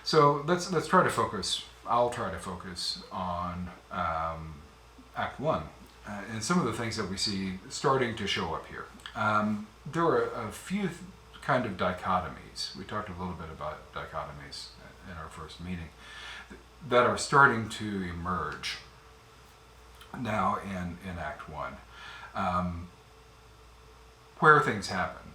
So let's try to focus. I'll try to focus on Act One and some of the things that we see starting to show up here. There are a few kind of dichotomies. We talked a little bit about dichotomies in our first meeting that are starting to emerge now in Act One. Where things happen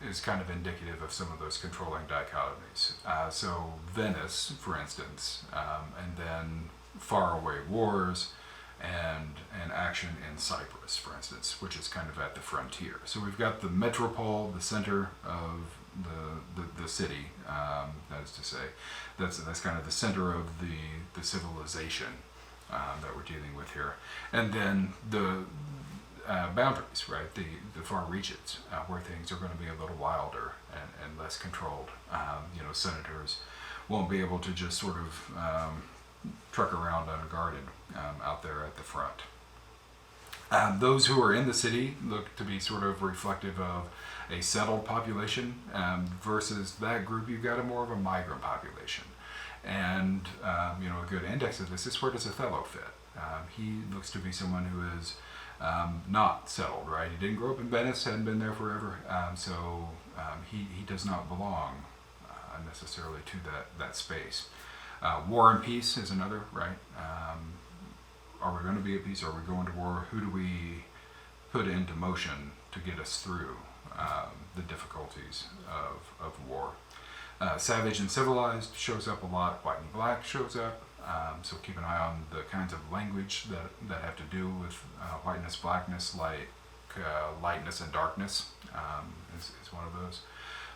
is kind of indicative of some of those controlling dichotomies. So Venice, for instance, and then faraway wars, and action in Cyprus, for instance, which is kind of at the frontier. So we've got the metropole, the center of the city, that is to say, that's kind of the center of the civilization that we're dealing with here, and then the boundaries, right? The far reaches where things are going to be a little wilder and less controlled. Senators won't be able to just sort of truck around unguarded out there at the front. Those who are in the city look to be sort of reflective of a settled population versus that group. You've got more of a migrant population. And a good index of this is, where does Othello fit? He looks to be someone who is not settled, right? He didn't grow up in Venice, hadn't been there forever, so he does not belong necessarily to that space. War and peace is another, right? Are we going to be at peace? Are we going to war? Who do we put into motion to get us through the difficulties of war? Savage and civilized shows up a lot. White and black shows up. So keep an eye on the kinds of language that have to do with whiteness, blackness, like lightness and darkness is one of those.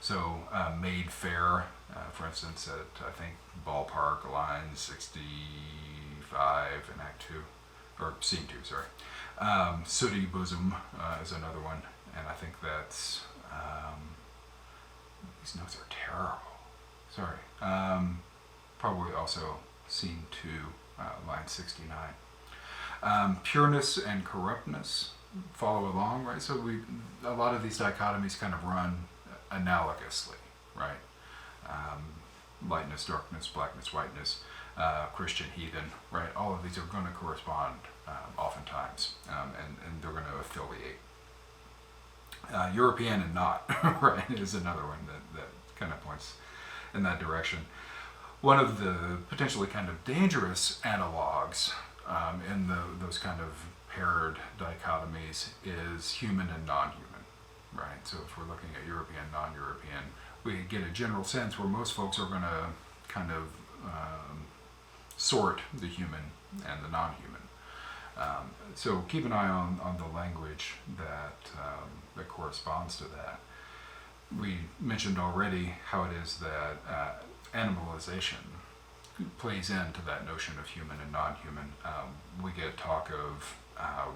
So made fair, for instance, at I think ballpark line 65 in Act 2, or Scene 2, sorry. Sooty bosom is another one, and I think that's, these notes are terrible. Sorry. Probably also Scene 2, line 69. Pureness and corruptness follow along, right? So a lot of these dichotomies kind of run analogously, right? Lightness, darkness, blackness, whiteness, Christian, heathen, right? All of these are going to correspond oftentimes, and they're going to affiliate. European and not, right, is another one that kind of points in that direction. One of the potentially kind of dangerous analogs in those kind of paired dichotomies is human and non-human, right? So if we're looking at European, non-European, we get a general sense where most folks are going to kind of sort the human and the non-human. So keep an eye on the language that corresponds to that. We mentioned already how it is that animalization plays into that notion of human and non-human. We get talk of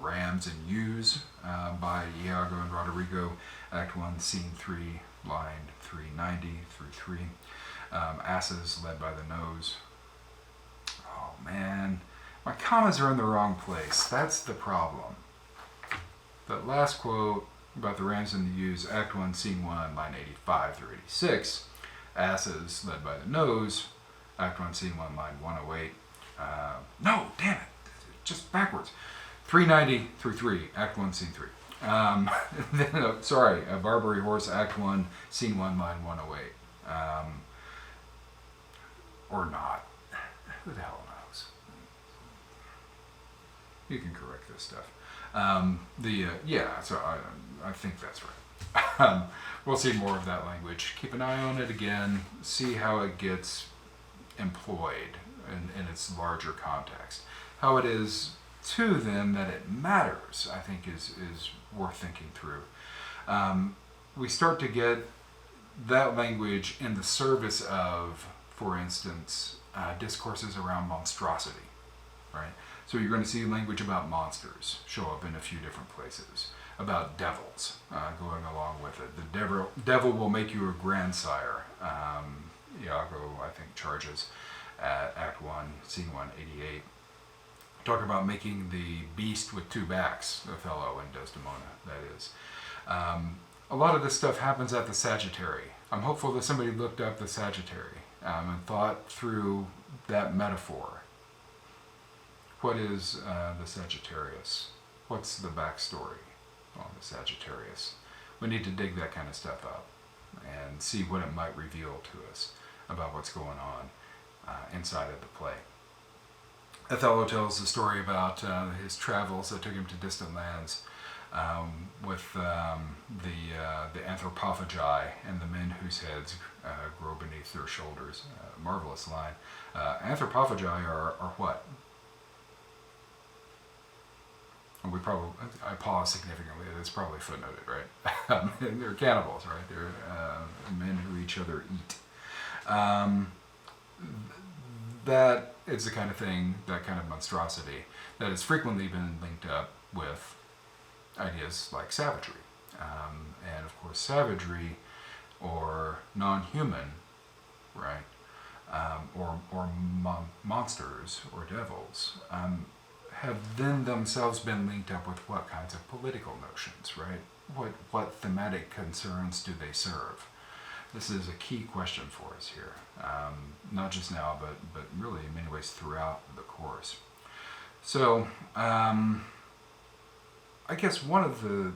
rams and ewes by Iago and Roderigo, Act 1, Scene 3, line 390 through 3. Asses led by the nose. Oh man, my commas are in the wrong place. That's the problem. That last quote about the rams and the ewes, Act 1, Scene 1, line 85 through 86. Asses led by the nose, Act 1, Scene 1, line 108. No, damn it, just backwards. 390 through 3, Act 1, Scene 3. A Barbary Horse, Act 1, Scene 1, line 108. Or not. Who the hell knows? You can correct this stuff. So I think that's right. We'll see more of that language. Keep an eye on it again. See how it gets employed in its larger context. How it is, too, then, that it matters, I think is worth thinking through. We start to get that language in the service of, for instance, discourses around monstrosity, right? So you're going to see language about monsters show up in a few different places, about devils going along with it. The devil will make you a grandsire. Iago, I think, charges at Act 1, Scene 188. Talk about making the beast with two backs, Othello and Desdemona, that is. A lot of this stuff happens at the Sagittary. I'm hopeful that somebody looked up the Sagittary and thought through that metaphor. What is the Sagittarius? What's the backstory on the Sagittarius? We need to dig that kind of stuff up and see what it might reveal to us about what's going on inside of the play. Othello tells the story about his travels that took him to distant lands with the anthropophagi and the men whose heads grow beneath their shoulders. Marvelous line. Anthropophagi are what? I pause significantly. It's probably footnoted, right? They're cannibals, right? They're men who each other eat. That is the kind of thing, that kind of monstrosity, that has frequently been linked up with ideas like savagery. And of course, savagery or non-human, right? Or monsters or devils have then themselves been linked up with what kinds of political notions, right? What thematic concerns do they serve? This is a key question for us here, not just now, but really in many ways throughout the course. So, I guess one of the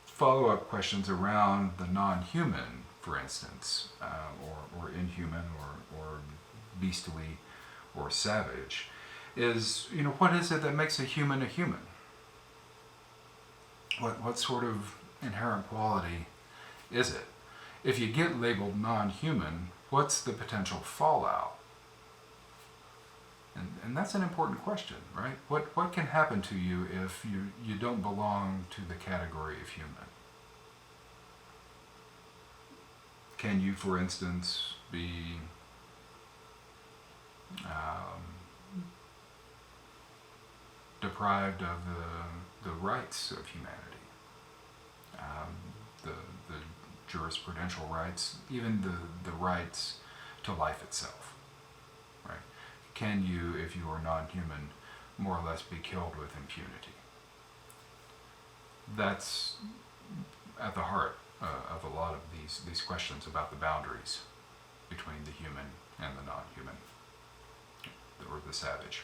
follow-up questions around the non-human, for instance, or inhuman, or beastly, or savage, is, what is it that makes a human a human? What sort of inherent quality is it? If you get labeled non-human, what's the potential fallout? And that's an important question, right? What can happen to you if you don't belong to the category of human? Can you, for instance, be deprived of the rights of humanity, the jurisprudential rights, even the rights to life itself, right? Can you, if you are non-human, more or less be killed with impunity? That's at the heart of a lot of these questions about the boundaries between the human and the non-human, or the savage.